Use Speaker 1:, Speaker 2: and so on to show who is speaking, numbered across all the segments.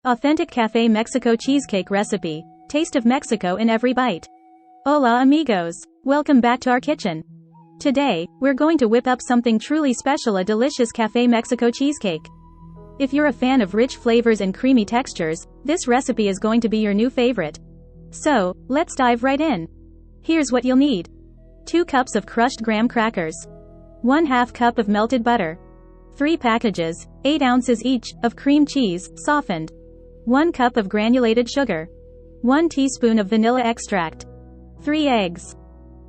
Speaker 1: Authentic Café Mexico Cheesecake recipe. Taste of Mexico in every bite. Hola amigos. Welcome back to our kitchen. Today, we're going to whip up something truly special, a delicious Café Mexico cheesecake. If you're a fan of rich flavors and creamy textures, this recipe is going to be your new favorite. So, let's dive right in. Here's what you'll need. 2 cups of crushed graham crackers. 1/2 cup of melted butter. 3 packages, 8 ounces each, of cream cheese, softened. 1 cup of granulated sugar. 1 teaspoon of vanilla extract. 3 eggs.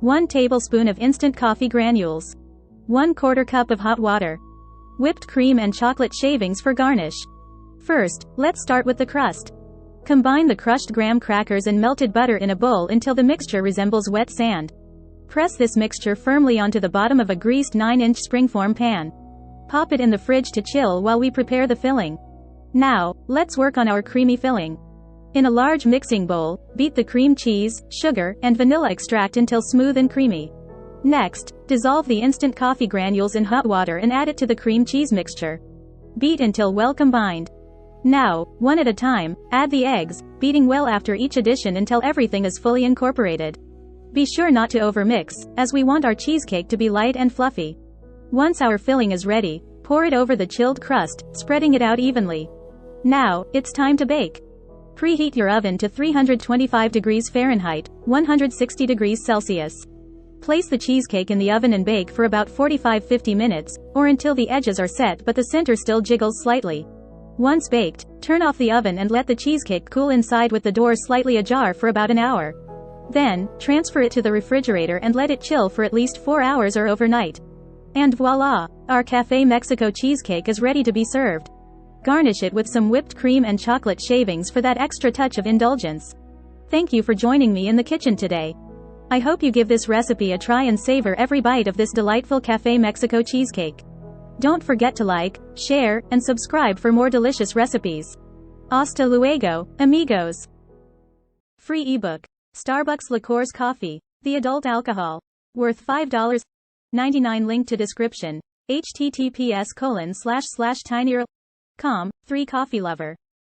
Speaker 1: 1 tablespoon of instant coffee granules. 1/4 cup of hot water. Whipped cream and chocolate shavings for garnish. First, let's start with the crust. Combine the crushed graham crackers and melted butter in a bowl until the mixture resembles wet sand. Press this mixture firmly onto the bottom of a greased 9-inch springform pan. Pop it in the fridge to chill while we prepare the filling. Now, let's work on our creamy filling. In a large mixing bowl, beat the cream cheese, sugar, and vanilla extract until smooth and creamy. Next, dissolve the instant coffee granules in hot water and add it to the cream cheese mixture. Beat until well combined. Now, one at a time, add the eggs, beating well after each addition until everything is fully incorporated. Be sure not to overmix, as we want our cheesecake to be light and fluffy. Once our filling is ready, pour it over the chilled crust, spreading it out evenly. Now, it's time to bake. Preheat your oven to 325 degrees Fahrenheit, 160 degrees Celsius. Place the cheesecake in the oven and bake for about 45-50 minutes, or until the edges are set but the center still jiggles slightly. Once baked, turn off the oven and let the cheesecake cool inside with the door slightly ajar for about an hour. Then, transfer it to the refrigerator and let it chill for at least 4 hours or overnight. And voila! Our Café Mexico cheesecake is ready to be served. Garnish it with some whipped cream and chocolate shavings for that extra touch of indulgence. Thank you for joining me in the kitchen today. I hope you give this recipe a try and savor every bite of this delightful Café Mexico cheesecake. Don't forget to like, share, and subscribe for more delicious recipes. Hasta luego, amigos. Free ebook. Starbucks Liqueurs Coffee. The adult alcohol. Worth $5.99. Link to description. https://tinyurl.com. 3 Coffee Lover.